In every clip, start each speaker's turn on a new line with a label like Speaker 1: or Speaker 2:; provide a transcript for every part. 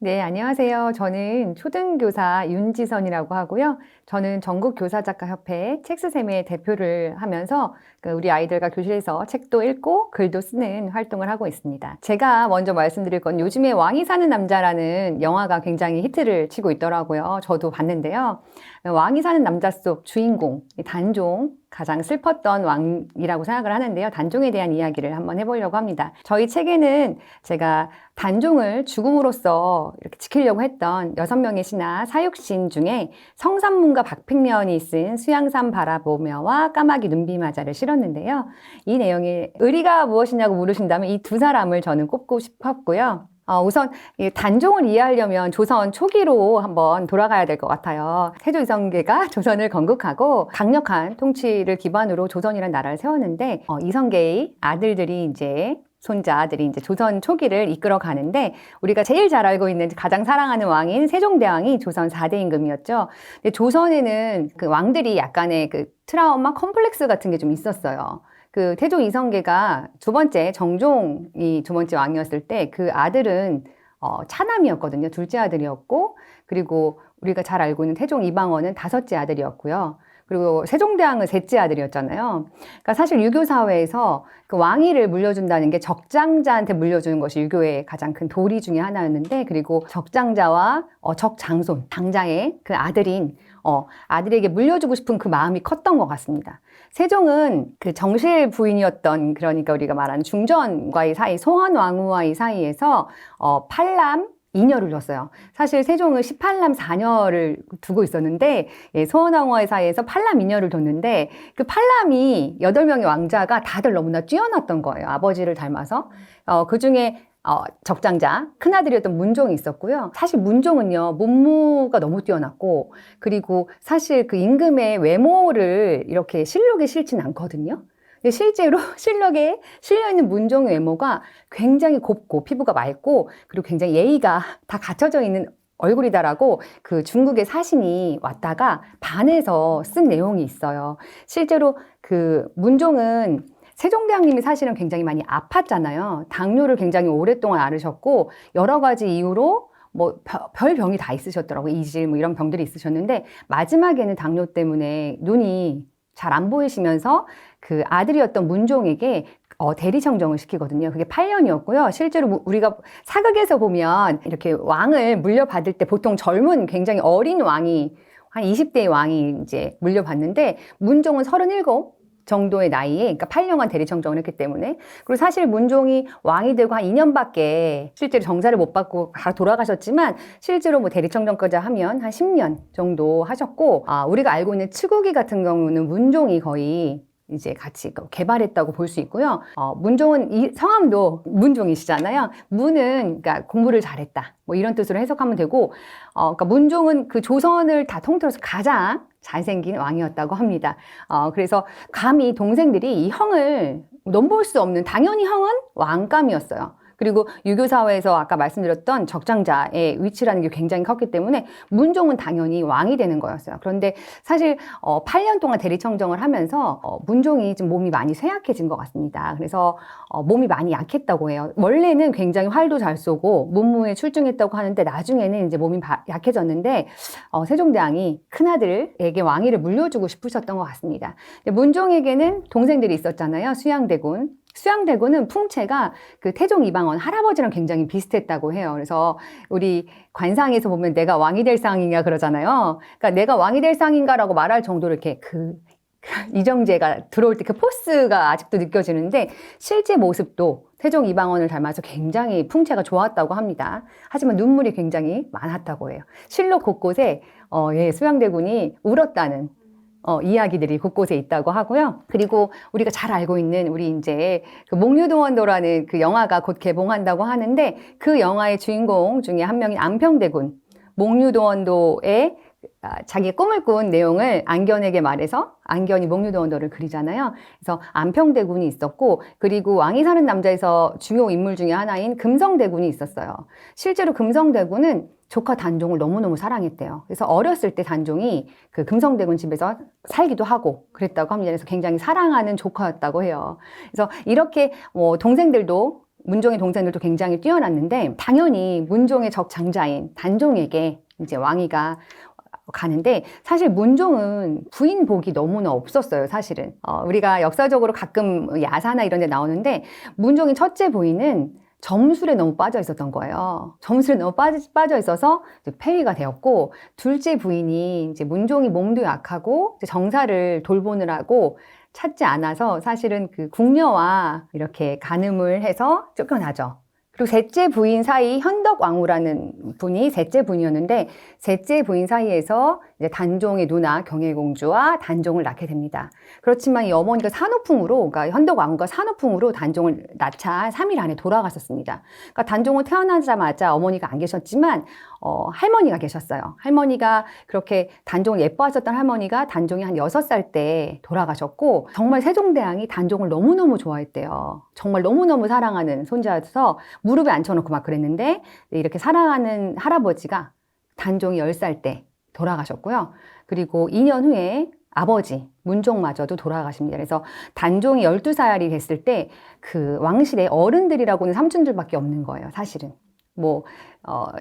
Speaker 1: 네, 안녕하세요. 저는 초등교사 윤지선이라고 하고요. 저는 전국교사작가협회 책스샘의 대표를 하면서 우리 아이들과 교실에서 책도 읽고 글도 쓰는 활동을 하고 있습니다. 제가 먼저 말씀드릴 건 요즘에 왕이 사는 남자라는 영화가 굉장히 히트를 치고 있더라고요. 저도 봤는데요. 왕이 사는 남자 속 주인공, 단종, 가장 슬펐던 왕이라고 생각을 하는데요. 단종에 대한 이야기를 한번 해보려고 합니다. 저희 책에는 제가 단종을 죽음으로써 이렇게 지키려고 했던 6명의 신하 사육신 중에 성삼문과 박평면이 쓴 수양산 바라보며와 까마귀 눈비마자를 실었는데요. 이 내용의 의리가 무엇이냐고 물으신다면 이 두 사람을 저는 꼽고 싶었고요. 우선 단종을 이해하려면 조선 초기로 한번 돌아가야 될 것 같아요. 태조 이성계가 조선을 건국하고 강력한 통치를 기반으로 조선이라는 나라를 세웠는데 이성계의 아들들이 이제 손자들이 이제 조선 초기를 이끌어 가는데 우리가 제일 잘 알고 있는 가장 사랑하는 왕인 세종대왕이 조선 4대 임금이었죠. 근데 조선에는 그 왕들이 약간의 그 트라우마 컴플렉스 같은 게 좀 있었어요. 그 태종 이성계가 두 번째 정종이 두 번째 왕이었을 때 그 아들은 차남이었거든요. 둘째 아들이었고 그리고 우리가 잘 알고 있는 태종 이방원은 다섯째 아들이었고요. 그리고 세종대왕은 셋째 아들이었잖아요. 그러니까 사실 유교 사회에서 그 왕위를 물려준다는 게 적장자한테 물려주는 것이 유교의 가장 큰 도리 중에 하나였는데 그리고 적장자와 적장손, 장자의 그 아들인 아들에게 물려주고 싶은 그 마음이 컸던 것 같습니다. 세종은 그 정실 부인이었던 그러니까 우리가 말하는 중전과의 사이, 소헌왕후와의 사이에서 팔남 2녀를 뒀어요. 사실 세종은 18남 4녀를 두고 있었는데 소헌왕후와의 사이에서 팔남 2녀를 뒀는데 그 팔남이 8명의 왕자가 다들 너무나 뛰어났던 거예요. 아버지를 닮아서. 그중에 적장자, 큰아들이었던 문종이 있었고요. 사실 문종은요, 문무가 너무 뛰어났고, 그리고 사실 그 임금의 외모를 이렇게 실록에 실진 않거든요. 근데 실제로 실록에 실려있는 문종의 외모가 굉장히 곱고, 피부가 맑고, 그리고 굉장히 예의가 다 갖춰져 있는 얼굴이다라고 그 중국의 사신이 왔다가 반해서 쓴 내용이 있어요. 실제로 그 문종은 세종대왕님이 사실은 굉장히 많이 아팠잖아요. 당뇨를 굉장히 오랫동안 앓으셨고 여러 가지 이유로 뭐 별 병이 다 있으셨더라고요. 이질 뭐 이런 병들이 있으셨는데 마지막에는 당뇨 때문에 눈이 잘 안 보이시면서 그 아들이었던 문종에게 대리청정을 시키거든요. 그게 8년이었고요. 실제로 우리가 사극에서 보면 이렇게 왕을 물려받을 때 보통 젊은 굉장히 어린 왕이 한 20대의 왕이 이제 물려받는데 문종은 37 정도의 나이에, 그러니까 8년간 대리청정을 했기 때문에. 그리고 사실 문종이 왕이 되고 한 2년밖에 실제로 정사를 못 받고 바로 돌아가셨지만, 실제로 뭐 대리청정까지 하면 한 10년 정도 하셨고, 우리가 알고 있는 치국이 같은 경우는 문종이 거의 이제 같이 개발했다고 볼 수 있고요. 문종은 이 성함도 문종이시잖아요. 문은 그러니까 공부를 잘했다. 뭐 이런 뜻으로 해석하면 되고, 그러니까 문종은 그 조선을 다 통틀어서 가장 잘생긴 왕이었다고 합니다. 그래서 감히 동생들이 이 형을 넘볼 수 없는, 당연히 형은 왕감이었어요. 그리고 유교사회에서 아까 말씀드렸던 적장자의 위치라는 게 굉장히 컸기 때문에 문종은 당연히 왕이 되는 거였어요. 그런데 사실 8년 동안 대리청정을 하면서 문종이 좀 몸이 많이 쇠약해진 것 같습니다. 그래서 몸이 많이 약했다고 해요. 원래는 굉장히 활도 잘 쏘고 문무에 출중했다고 하는데 나중에는 이제 몸이 약해졌는데 세종대왕이 큰아들에게 왕위를 물려주고 싶으셨던 것 같습니다. 문종에게는 동생들이 있었잖아요. 수양대군. 수양대군은 풍채가 그 태종 이방원 할아버지랑 굉장히 비슷했다고 해요. 그래서 우리 관상에서 보면 내가 왕이 될 상인가 그러잖아요. 그러니까 내가 왕이 될 상인가라고 말할 정도로 이렇게 이정재가 들어올 때 그 포스가 아직도 느껴지는데 실제 모습도 태종 이방원을 닮아서 굉장히 풍채가 좋았다고 합니다. 하지만 눈물이 굉장히 많았다고 해요. 실록 곳곳에 수양대군이 울었다는 이야기들이 곳곳에 있다고 하고요. 그리고 우리가 잘 알고 있는 우리 이제 그 목류도원도라는 그 영화가 곧 개봉한다고 하는데 그 영화의 주인공 중에 한 명인 안평대군, 목류도원도의 자기의 꿈을 꾼 내용을 안견에게 말해서 안견이 목류도원도를 그리잖아요. 그래서 안평대군이 있었고 그리고 왕이 사는 남자에서 중요 인물 중에 하나인 금성대군이 있었어요. 실제로 금성대군은 조카 단종을 너무너무 사랑했대요. 그래서 어렸을 때 단종이 그 금성대군 집에서 살기도 하고 그랬다고 합니다. 그래서 굉장히 사랑하는 조카였다고 해요. 그래서 이렇게 동생들도 문종의 동생들도 굉장히 뛰어났는데 당연히 문종의 적 장자인 단종에게 이제 왕위가 가는데 사실 문종은 부인 복이 너무나 없었어요, 사실은. 우리가 역사적으로 가끔 야사나 이런 데 나오는데 문종의 첫째 부인은 점술에 너무 빠져 있었던 거예요. 점술에 너무 빠져 있어서 폐위가 되었고, 둘째 부인이 이제 문종이 몸도 약하고 이제 정사를 돌보느라고 찾지 않아서 사실은 그 궁녀와 이렇게 간음을 해서 쫓겨나죠. 그리고 셋째 부인 사이 현덕왕후라는 분이 셋째 부인이었는데 셋째 부인 사이에서 이제 단종의 누나 경혜공주와 단종을 낳게 됩니다. 그렇지만 이 어머니가 산후풍으로, 그러니까 현덕왕후가 산후풍으로 단종을 낳자 3일 안에 돌아가셨습니다. 그러니까 단종은 태어나자마자 어머니가 안 계셨지만 할머니가 계셨어요. 할머니가 그렇게 단종을 예뻐하셨던 할머니가 단종이 한 6살 때 돌아가셨고 정말 세종대왕이 단종을 너무너무 좋아했대요. 정말 너무너무 사랑하는 손자여서 무릎에 앉혀놓고 막 그랬는데 이렇게 사랑하는 할아버지가 단종이 10살 때 돌아가셨고요. 그리고 2년 후에 아버지 문종마저도 돌아가십니다. 그래서 단종이 12살이 됐을 때 그 왕실의 어른들이라고는 삼촌들밖에 없는 거예요, 사실은.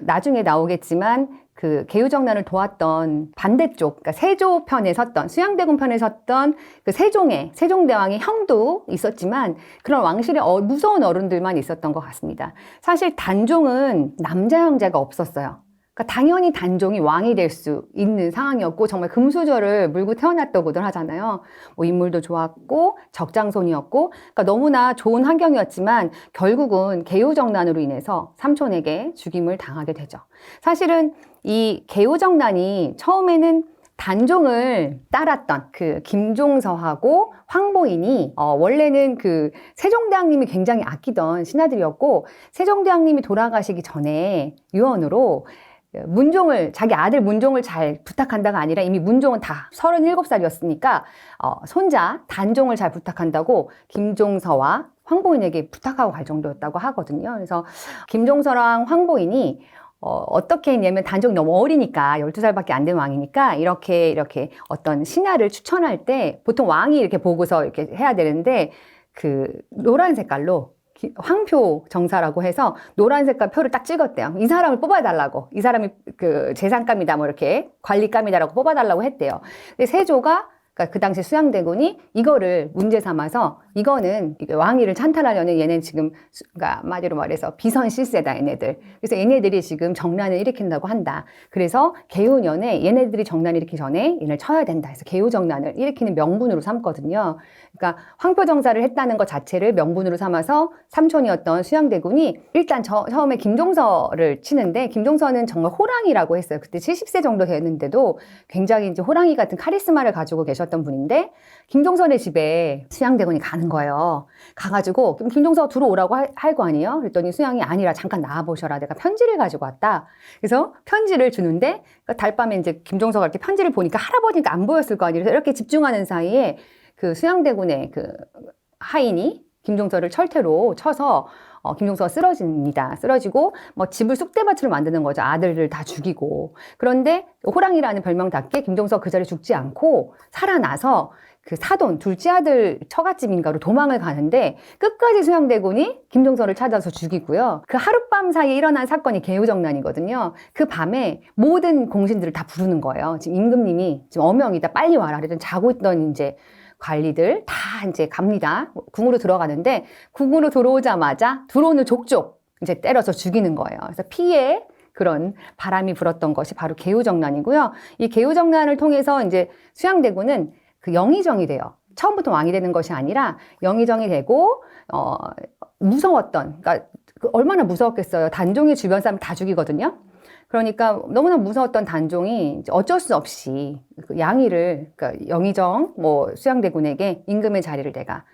Speaker 1: 나중에 나오겠지만 그 개유정난을 도왔던 반대쪽, 그러니까 세조 편에 섰던, 수양대군 편에 섰던 그 세종대왕의 형도 있었지만 그런 왕실의 무서운 어른들만 있었던 것 같습니다. 사실 단종은 남자 형제가 없었어요. 그러니까 당연히 단종이 왕이 될 수 있는 상황이었고 정말 금수저를 물고 태어났다고들 하잖아요. 인물도 좋았고 적장손이었고 그러니까 너무나 좋은 환경이었지만 결국은 개유정난으로 인해서 삼촌에게 죽임을 당하게 되죠. 사실은 이 개유정난이 처음에는 단종을 따랐던 그 김종서하고 황보인이 원래는 그 세종대왕님이 굉장히 아끼던 신하들이었고 세종대왕님이 돌아가시기 전에 유언으로 문종을, 자기 아들 문종을 잘 부탁한다가 아니라 이미 문종은 다 37살이었으니까 손자 단종을 잘 부탁한다고 김종서와 황보인에게 부탁하고 갈 정도였다고 하거든요. 그래서 김종서랑 황보인이 어떻게 했냐면 단종이 너무 어리니까 12살밖에 안 된 왕이니까 이렇게 어떤 신하를 추천할 때 보통 왕이 이렇게 보고서 이렇게 해야 되는데 그 노란 색깔로 황표 정사라고 해서 노란 색깔 표를 딱 찍었대요. 이 사람을 뽑아달라고. 이 사람이 그 재산감이다, 뭐 이렇게 관리감이다라고 뽑아달라고 했대요. 근데 세조가 그러니까 그 당시 수양대군이 이거를 문제 삼아서 이거는 왕위를 찬탈하려는 얘는 지금 그러니까 한마디로 말해서 비선 실세다 얘네들. 그래서 얘네들이 지금 정난을 일으킨다고 한다. 그래서 개유년에 얘네들이 정난 일으키기 전에 얘를 쳐야 된다 해서 개유정난을 일으키는 명분으로 삼거든요. 그러니까 황표정사를 했다는 것 자체를 명분으로 삼아서 삼촌이었던 수양대군이 일단 처음에 김종서를 치는데 김종서는 정말 호랑이라고 했어요. 그때 70세 정도 됐는데도 굉장히 이제 호랑이 같은 카리스마를 가지고 계셨던 분인데 김종선의 집에 수양대군이 가는 거예요. 가가지고 김종서가 들어오라고 할 거 아니에요? 그랬더니 수양이 아니라 잠깐 나와보셔라. 내가 편지를 가지고 왔다. 그래서 편지를 주는데 달밤에 이제 김종서가 이렇게 편지를 보니까 할아버지가 안 보였을 거 아니에요. 이렇게 집중하는 사이에 그 수양대군의 그 하인이 김종서를 철퇴로 쳐서 김종서가 쓰러집니다. 쓰러지고 집을 쑥대밭으로 만드는 거죠. 아들을 다 죽이고. 그런데 호랑이라는 별명답게 김종서가 그 자리에 죽지 않고 살아나서 그 사돈 둘째 아들 처갓집인가로 도망을 가는데 끝까지 수양대군이 김종서를 찾아서 죽이고요. 그 하룻밤 사이에 일어난 사건이 개유정난이거든요. 그 밤에 모든 공신들을 다 부르는 거예요. 지금 임금님이 지금 어명이다, 빨리 와라. 그랬더니 자고 있던 이제 관리들 다 이제 갑니다. 궁으로 들어가는데 궁으로 들어오자마자 들어오는 족족 이제 때려서 죽이는 거예요. 그래서 피해 그런 바람이 불었던 것이 바로 개유정난이고요. 이 개유정난을 통해서 이제 수양대군은 그 영의정이 돼요. 처음부터 왕이 되는 것이 아니라 영의정이 되고 무서웠던, 그러니까 얼마나 무서웠겠어요. 단종의 주변 사람 다 죽이거든요. 그러니까 너무나 무서웠던 단종이 어쩔 수 없이 그 양의를, 그러니까 영의정 수양대군에게 임금의 자리를 내가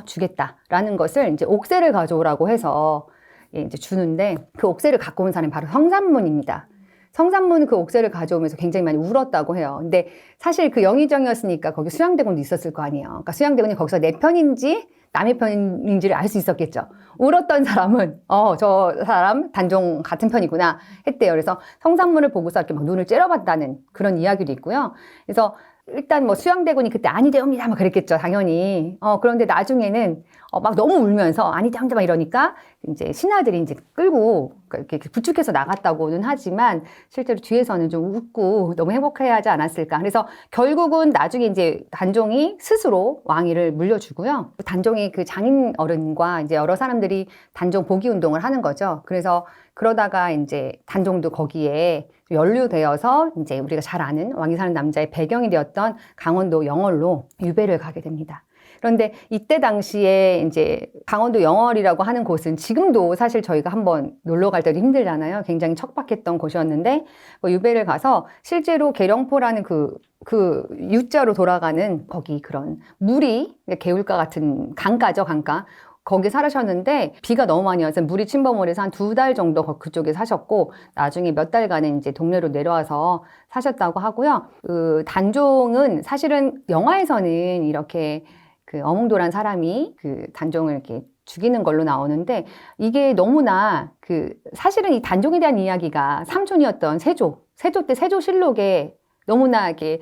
Speaker 1: 주겠다라는 것을 이제 옥새를 가져오라고 해서 이제 주는데 그 옥새를 갖고 온 사람이 바로 성산문입니다. 성산문은 그 옥새를 가져오면서 굉장히 많이 울었다고 해요. 근데 사실 그 영의정이었으니까 거기 수양대군도 있었을 거 아니에요. 그러니까 수양대군이 거기서 내 편인지 남의 편인지를 알 수 있었겠죠. 울었던 사람은 저 사람 단종 같은 편이구나 했대요. 그래서 성산문을 보고서 이렇게 막 눈을 째려봤다는 그런 이야기도 있고요. 그래서 일단 뭐 수양대군이 그때 아니되옵니다 막 그랬겠죠, 당연히. 그런데 나중에는 막 너무 울면서 아니되옵니다 막 이러니까 이제 신하들이 이제 끌고 이렇게 부축해서 나갔다고는 하지만 실제로 뒤에서는 좀 웃고 너무 행복해야 하지 않았을까. 그래서 결국은 나중에 이제 단종이 스스로 왕위를 물려주고요. 단종이 그 장인 어른과 이제 여러 사람들이 단종 복위 운동을 하는 거죠. 그래서 그러다가 이제 단종도 거기에 연루되어서 이제 우리가 잘 아는 왕이 사는 남자의 배경이 되었던 강원도 영월로 유배를 가게 됩니다. 그런데 이때 당시에 이제 강원도 영월이라고 하는 곳은 지금도 사실 저희가 한번 놀러 갈 때도 힘들잖아요. 굉장히 척박했던 곳이었는데 유배를 가서 실제로 계룡포라는 그 U자로 돌아가는 거기 그런 물이 개울가 같은 강가죠, 강가. 거기 살으셨는데 비가 너무 많이 와서 물이 침범을 해서 한 2달 정도 그쪽에 사셨고 나중에 몇 달간은 이제 동네로 내려와서 사셨다고 하고요. 그 단종은 사실은 영화에서는 이렇게 그 어몽도란 사람이 그 단종을 이렇게 죽이는 걸로 나오는데 이게 너무나 그 사실은 이 단종에 대한 이야기가 삼촌이었던 세조 때 세조실록에 너무나 이렇게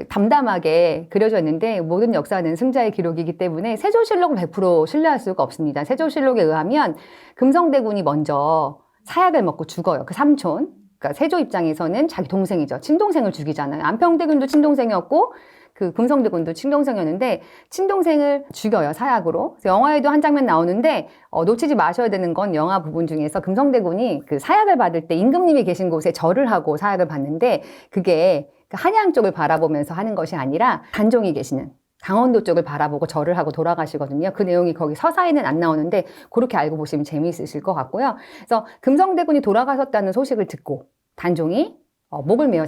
Speaker 1: 담담하게 그려져 있는데 모든 역사는 승자의 기록이기 때문에 세조실록을 100% 신뢰할 수가 없습니다. 세조실록에 의하면 금성대군이 먼저 사약을 먹고 죽어요. 그 삼촌. 그러니까 세조 입장에서는 자기 동생이죠. 친동생을 죽이잖아요. 안평대군도 친동생이었고 그 금성대군도 친동생이었는데 친동생을 죽여요, 사약으로. 그래서 영화에도 한 장면 나오는데 놓치지 마셔야 되는 건 영화 부분 중에서 금성대군이 그 사약을 받을 때 임금님이 계신 곳에 절을 하고 사약을 받는데 그게 한양 쪽을 바라보면서 하는 것이 아니라 단종이 계시는 강원도 쪽을 바라보고 절을 하고 돌아가시거든요. 그 내용이 거기 서사에는 안 나오는데 그렇게 알고 보시면 재미있으실 것 같고요. 그래서 금성대군이 돌아가셨다는 소식을 듣고 단종이 목을 메어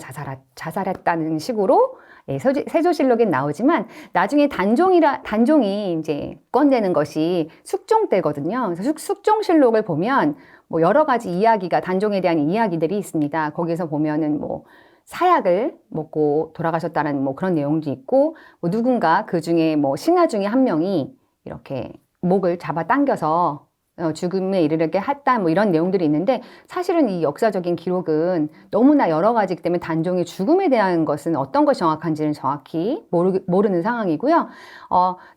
Speaker 1: 자살했다는 식으로 세조실록엔 나오지만 나중에 단종이 이제 건되는 것이 숙종 때거든요. 그래서 숙종실록을 보면 뭐 여러 가지 이야기가 단종에 대한 이야기들이 있습니다. 거기서 보면은 뭐 사약을 먹고 돌아가셨다는 뭐 그런 내용도 있고 뭐 누군가 그 중에 뭐 신하 중에 한 명이 이렇게 목을 잡아 당겨서 죽음에 이르게 했다 뭐 이런 내용들이 있는데 사실은 이 역사적인 기록은 너무나 여러 가지이기 때문에 단종의 죽음에 대한 것은 어떤 것이 정확한지는 정확히 모르는 상황이고요.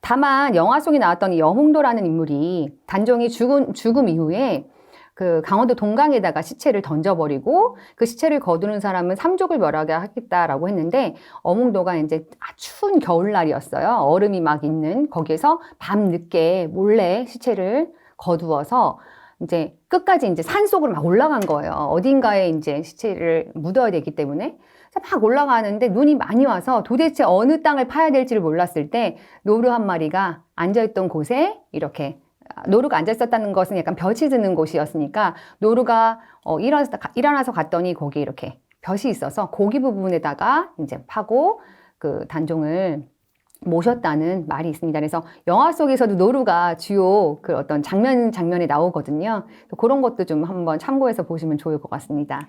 Speaker 1: 다만 영화 속에 나왔던 이 여홍도라는 인물이 단종이 죽음 이후에 그 강원도 동강에다가 시체를 던져버리고 그 시체를 거두는 사람은 삼족을 멸하게 하겠다라고 했는데 어몽도가 이제 추운 겨울날이었어요. 얼음이 막 있는 거기에서 밤 늦게 몰래 시체를 거두어서 이제 끝까지 이제 산 속으로 막 올라간 거예요. 어딘가에 이제 시체를 묻어야 되기 때문에. 막 올라가는데 눈이 많이 와서 도대체 어느 땅을 파야 될지를 몰랐을 때 노루 한 마리가 앉아있던 곳에 이렇게 노루가 앉아있었다는 것은 약간 볕이 드는 곳이었으니까 노루가 일어나서 갔더니 거기 이렇게 볕이 있어서 고기 부분에다가 이제 파고 그 단종을 모셨다는 말이 있습니다. 그래서 영화 속에서도 노루가 주요 그 어떤 장면에 나오거든요. 그런 것도 좀 한번 참고해서 보시면 좋을 것 같습니다.